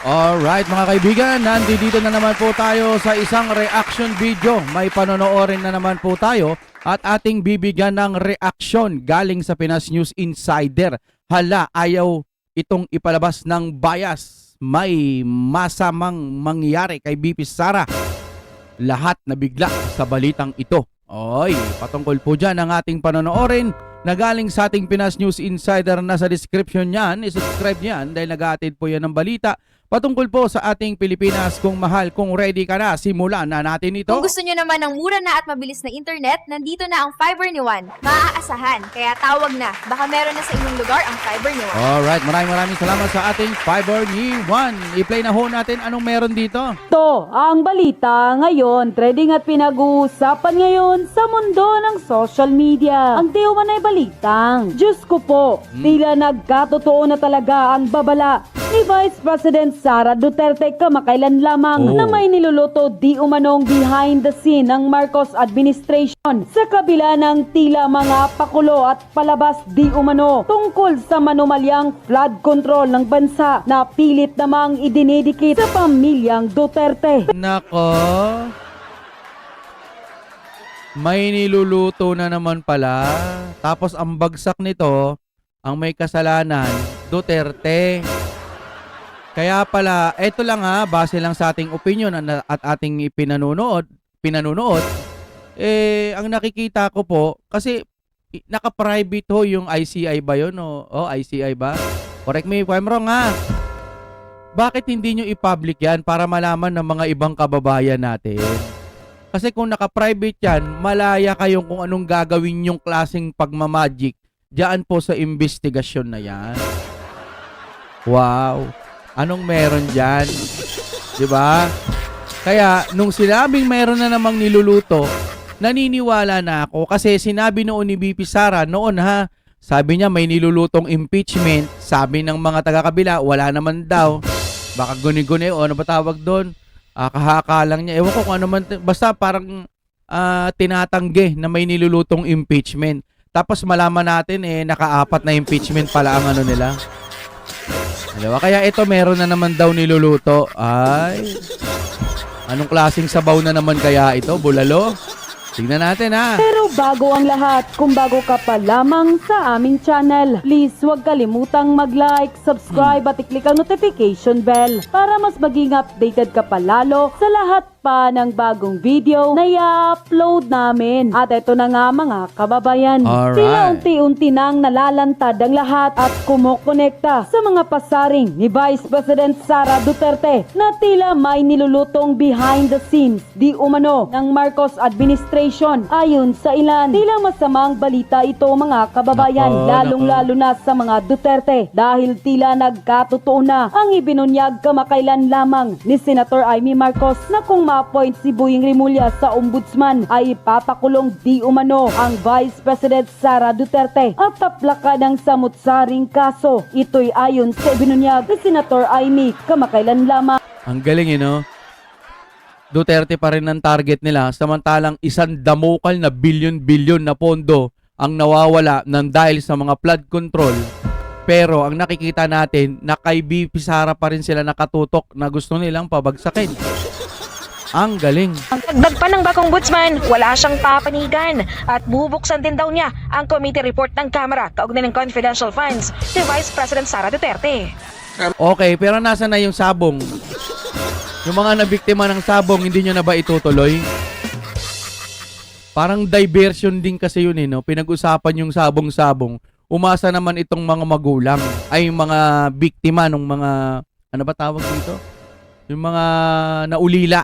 Alright mga kaibigan, nandito na naman po tayo sa isang reaction video. May panonoorin na naman po tayo at ating bibigyan ng reaksyon galing sa Pinas News Insider. Hala, ayaw itong ipalabas ng bias. May masamang mangyari kay BP Sara. Lahat nabigla sa balitang ito. Oy, patungkol po dyan ang ating panonoorin na galing sa ating Pinas News Insider. Nasa description niyan, isubscribe niyan dahil nag-aatid po yan ng balita patungkol po sa ating Pilipinas. Kung mahal, kung ready ka na, simulan na natin ito. Kung gusto nyo naman ng mura na at mabilis na internet, nandito na ang fiber ni Juan. Maaasahan, kaya tawag na. Baka meron na sa inyong lugar ang fiber ni Juan. Alright, maraming salamat sa ating fiber ni Juan. I-play na ho natin anong meron dito. Ito ang balita ngayon, trending at pinag-uusapan ngayon sa mundo ng social media. Ang di umanay balitang, Diyos ko po, tila nagkatotoo na talaga ang babala ni Vice President Sara Duterte kamakailan lamang na may niluluto di umanong behind the scene ng Marcos administration sa kabila ng tila mga pakulo at palabas di umano tungkol sa manumalyang flood control ng bansa na pilit namang idinidikit sa pamilyang Duterte. Nako, may niluluto na naman pala. Tapos ang bagsak nito, ang may kasalanan, Duterte. Kaya pala, eto lang ha, base lang sa ating opinion at ating pinanunood, ang nakikita ko po, kasi naka-private ho yung ICI ba yun? O ICI ba? Correct me if I'm wrong ha. Bakit hindi nyo i-public yan para malaman ng mga ibang kababayan natin? Kasi kung naka-private yan, malaya kayong kung anong gagawin yung klaseng pagmamagic diyan po sa investigasyon na yan. Wow! Anong meron dyan? Diba? Kaya, nung sinabing meron na namang niluluto, naniniwala na ako kasi sinabi noon ni BP Sara, noon ha, sabi niya may nilulutong impeachment, sabi ng mga taga-kabila, wala naman daw. Baka guni-guni o ano ba tawag doon? Kahaka lang niya. Ewan ko kung ano man, basta parang tinatanggi na may nilulutong impeachment. Tapos malaman natin naka-4 na impeachment pala ang ano nila. Diba? Kaya ito meron na naman daw niluluto. Ay, anong klaseng sabaw na naman kaya ito? Bulalo? Tingnan natin ha. Pero bago ang lahat, kung bago ka pa lamang sa aming channel, please huwag kalimutang mag-like, subscribe at i-click ang notification bell para mas maging updated ka pa lalo sa lahat pa ng bagong video na i-upload namin. At ito na nga mga kababayan, tila unti-unti nang nalalantad ang lahat at kumukonekta sa mga pasaring ni Vice President Sara Duterte na tila may nilulutong behind the scenes di umano ng Marcos administration. Ayon sa ilan, tila masamang balita ito mga kababayan, lalong-lalo na sa mga Duterte dahil tila nagkatotoo na ang ibinunyag kamakailan lamang ni Senator Amy Marcos na kung ma-appoint si Boying Rimulya sa ombudsman ay ipapakulong di umano ang Vice President Sara Duterte at taplakan ng samut-saring kaso. Ito'y ayon sa ibinunyag ni Senator Amy kamakailan lamang. Ang galing Duterte pa rin ang target nila samantalang isang damukal na bilyon-bilyon na pondo ang nawawala ng dahil sa mga flood control. Pero ang nakikita natin na kay BP Sara pa rin sila nakatutok na gusto nilang pabagsakin. Ang galing. Ang dagdag pa ng bagong ombudsman, wala siyang papanigan at bubuksan din daw niya ang committee report ng Kamara kaugnay ng confidential funds ni Vice President Sara Duterte. Okay, pero nasa na yung sabong? Yung mga nabiktima ng sabong, hindi nyo na ba itutuloy? Parang diversion din kasi yun no? Pinag-usapan yung sabong-sabong. Umasa naman itong mga magulang ay mga biktima ng mga, ano ba tawag dito? Yung mga naulila.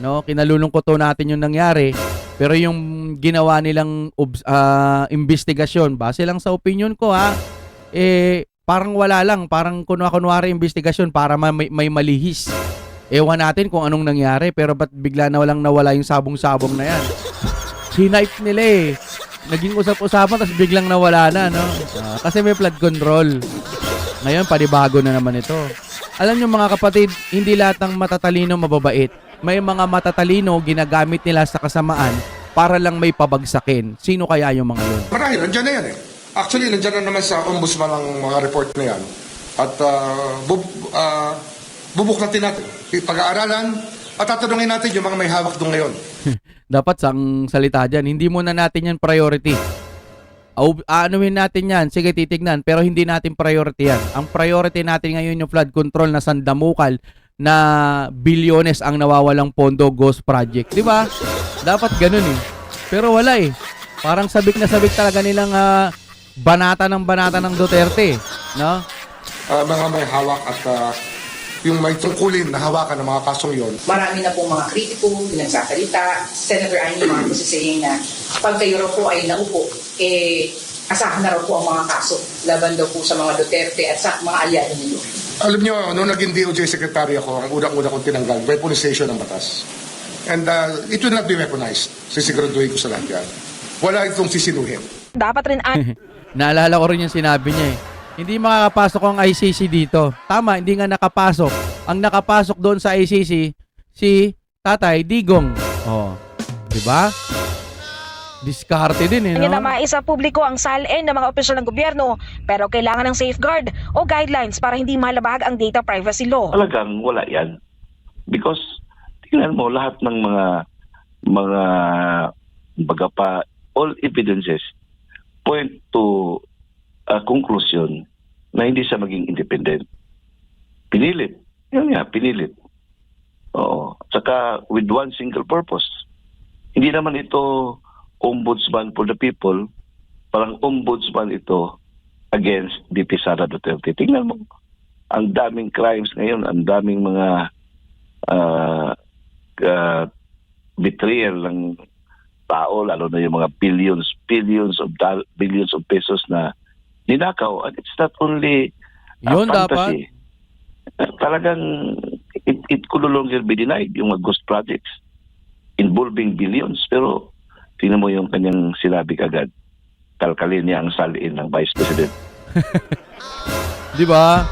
No, kinalulungkot to natin yung nangyari, pero yung ginawa nilang investigasyon, base lang sa opinion ko ha, parang wala lang, parang kunwari investigasyon para may malihis. Ewan natin kung anong nangyari, pero ba't bigla na walang nawala yung sabong-sabong na yan? Sinipe nila naging usap-usapan tapos biglang nawala na, no? Kasi may flood control. Ngayon, panibago na naman ito. Alam nyo mga kapatid, hindi lahat ng matatalino mababait. May mga matatalino ginagamit nila sa kasamaan para lang may pabagsakin. Sino kaya yung mga yun? Marahil, nandiyan na yan Actually, nandiyan na naman sa ombudsman ang mga report na yan. At bubuklatin natin, pag-aaralan, at tatanungin natin yung mga may hawak doon ngayon. Dapat sang salita dyan, hindi muna natin yan priority. Aanuhin natin yan, sige titignan, pero hindi natin priority yan. Ang priority natin ngayon yung flood control na sandamukal na bilyones ang nawawalang pondo ghost project. Di ba? Dapat ganun eh. Pero wala eh. Parang sabik na sabik talaga nilang banata ng Duterte. No? Mga may hawak at yung may tungkulin na hawakan ng mga kasong yon. Marami na pong mga kritiko, pinagsasalita. Senator Amy Marcos is saying na pag kayo raw po ay naupo, asahan na raw po ang mga kaso laban daw po sa mga Duterte at sa mga alyado ninyo. Alam nyo, nung naging DOJ Secretary ako, ang unang-una kong tinanggal, weaponization ng batas. And it will not be weaponized. Sisiguraduhin ko sa lahat yan. Wala itong sisinuhin. Dapat rin Naalala ko rin yung sinabi niya eh. Hindi makakapasok ang ICC dito. Tama, hindi nga nakapasok. Ang nakapasok doon sa ICC, si Tatay Digong. Oh, di ba? Diskarte din eh, na no? maisa publiko ang salin ng mga opisyal ng gobyerno pero kailangan ng safeguard o guidelines para hindi malabag ang data privacy law. Talagang wala yan. Because, tingnan mo, lahat ng mga baga pa, all evidences point to a conclusion na hindi siya maging independent. Pinilit. Yun nga, pinilit. Oo. Saka with one single purpose. Hindi naman ito ombudsman for the people, parang ombudsman ito against VP Sara Duterte. Tingnan mo, ang daming crimes ngayon, ang daming mga betrayal ng tao, lalo na yung mga billions of pesos na ninakaw. And it's not only Yun fantasy. Talagang it could no longer be denied yung mga ghost projects involving billions. Pero tingnan mo yung kanyang sinabi kagad. Kalkalin niya ang salin ng Vice President. Di ba?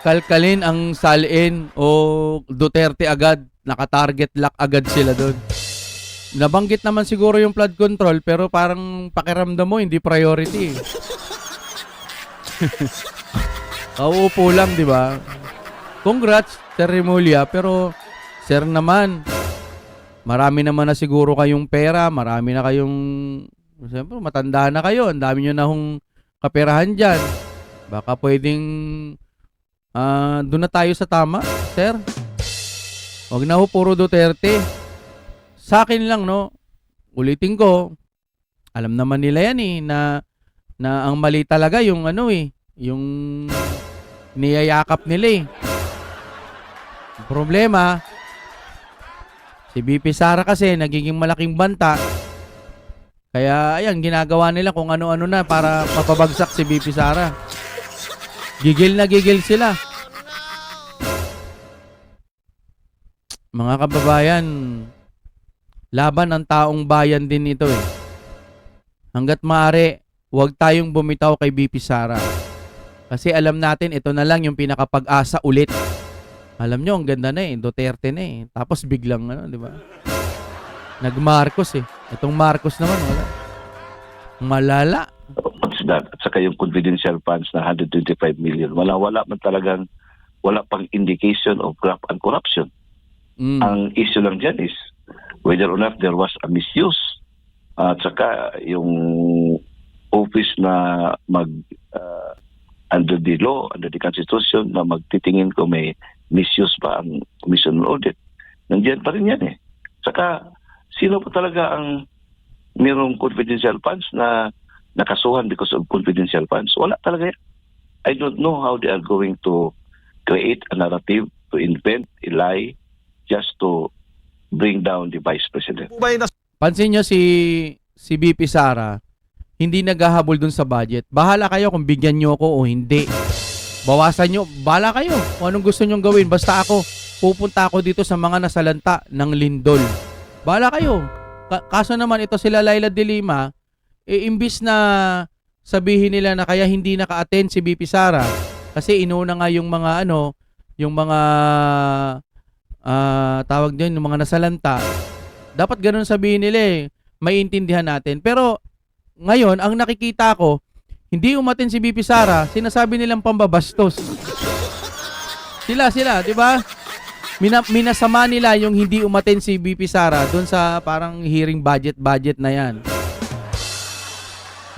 Kalkalin ang salin o Duterte agad. Naka-target lock agad sila doon. Nabanggit naman siguro yung flood control pero parang pakiramdam mo hindi priority. Kauupo lang, di ba? Congrats, Sir Remulla, pero Sir naman, marami naman na siguro kayong pera, marami na kayong, siyempre, matanda na kayo, ang dami nyo na hong kaperahan dyan. Baka pwedeng, doon na tayo sa tama, Sir. Huwag na ho puro Duterte. Sa akin lang, no, ulitin ko, alam naman nila yan na ang mali talaga yung yung niyayakap nila eh. Ang problema, si BP Sara kasi nagiging malaking banta. Kaya ayan, ginagawa nila kung ano-ano na para mapabagsak si BP Sara. Gigil na gigil sila. Mga kababayan, laban ng taong bayan din ito eh. Hanggat maaari, huwag tayong bumitaw kay BP Sara. Kasi alam natin, ito na lang yung pinakapag-asa ulit. Alam nyo, ang ganda na eh. Duterte na eh. Tapos biglang, di ba? Nag-Marcos eh. Itong Marcos naman, wala. Malala. What's that? At saka yung confidential funds na 125 million. Wala man talagang, wala pang indication of graft and corruption. Ang issue lang dyan is whether or not there was a misuse. At saka yung office na under the law, under the Constitution, na magtitingin kung may misuse pa ang Commission on Audit. Nandiyan pa rin yan eh. Saka, sino pa talaga ang mayroong confidential funds na nakasuhan because of confidential funds? Wala talaga yan. I don't know how they are going to create a narrative, to invent a lie, just to bring down the Vice President. Pansin nyo si BP Sara, hindi naghahabol dun sa budget. Bahala kayo kung bigyan nyo ako o hindi. Bawasan nyo, bahala kayo kung anong gusto nyong gawin. Basta ako, pupunta ako dito sa mga nasalanta ng lindol. Bahala kayo. Kaso naman ito sila Laila de Lima, imbis na sabihin nila na kaya hindi naka-attend si BP Sara kasi inuna nga yung mga yung mga tawag din, yung mga nasalanta. Dapat ganun sabihin nila eh. Maiintindihan natin. Pero ngayon, ang nakikita ko, hindi umatin si BP Sara, sinasabi nilang pambabastos. Sila, 'di ba? Minasama nila yung hindi umaten si VP Sara doon sa parang hearing budget na 'yan.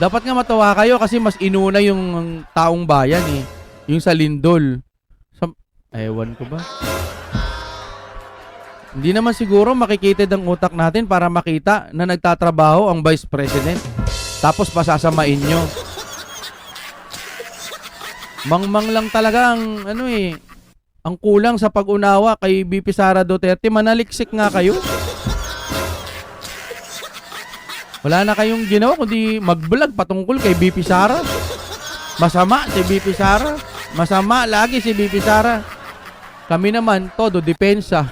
Dapat nga matawa kayo kasi mas inuna yung taong bayan eh. Yung sa Lindol. Ewan ko ba? Hindi naman siguro makikitid ang utak natin para makita na nagtatrabaho ang Vice President. Tapos pasasamain nyo. Mangmang lang talaga ang ang kulang sa pag-unawa kay VP Sara Duterte. Manaliksik nga kayo. Wala na kayong ginawa kundi mag-vlog patungkol kay VP Sara. Masama si VP Sara. Masama lagi si VP Sara. Kami naman, todo depensa.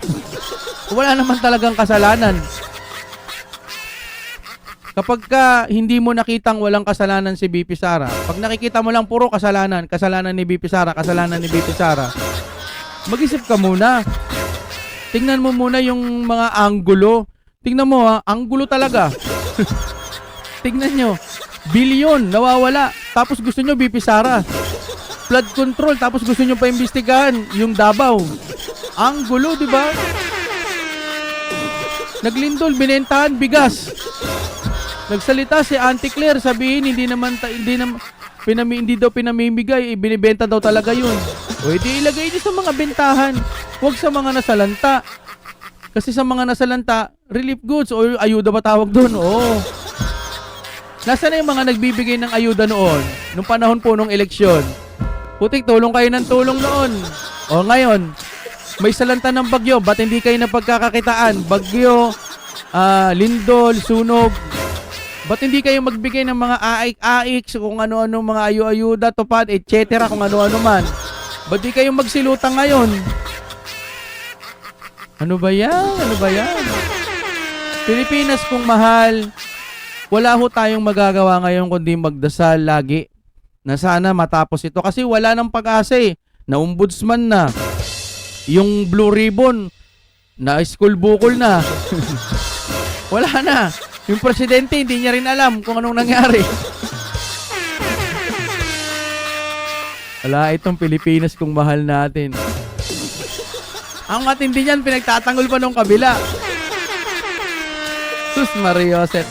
Wala naman talagang kasalanan. Kapag hindi mo nakitang walang kasalanan si VP Sara, pag nakikita mo lang puro kasalanan ni VP Sara, mag-isip ka muna. Tingnan mo muna yung mga anggulo. Tingnan mo anggulo talaga. Tingnan nyo, bilyon, nawawala. Tapos gusto nyo VP Sara. Flood control, tapos gusto nyo pa imbestigahan yung Davao. Anggulo, di ba? Naglindol, binentahan, bigas. Nagsalita si Auntie Claire, sabihin hindi daw pinamimigay, binibenta daw talaga yun. O edi ilagay niyo sa mga bentahan, huwag sa mga nasalanta. Kasi sa mga nasalanta, relief goods o ayuda ba tawag doon? Oo. Nasaan na yung mga nagbibigay ng ayuda noon? Nung panahon po nung eleksyon. Putik, tulong kayo ng tulong noon. O ngayon, may salanta ng bagyo, ba't hindi kayo napagkakakitaan? Bagyo, lindol, sunog. Ba't hindi kayo magbigay ng mga aik-aik, kung ano-ano, mga ayu-ayuda, tupad, etc. kung ano-ano man? Ba't di kayo magsilutang ngayon? Ano ba yan? Pilipinas kung mahal, wala ho tayong magagawa ngayon kundi magdasal lagi na sana matapos ito. Kasi wala nang pag-asa eh. Na-ombudsman na. Yung blue ribbon, na-school bukol na. Wala na. Yung presidente, hindi niya rin alam kung anong nangyari. Wala itong Pilipinas kung mahal natin. Ang matindi niyan, pinagtatanggol pa nung kabila. Sus Maria Joseph.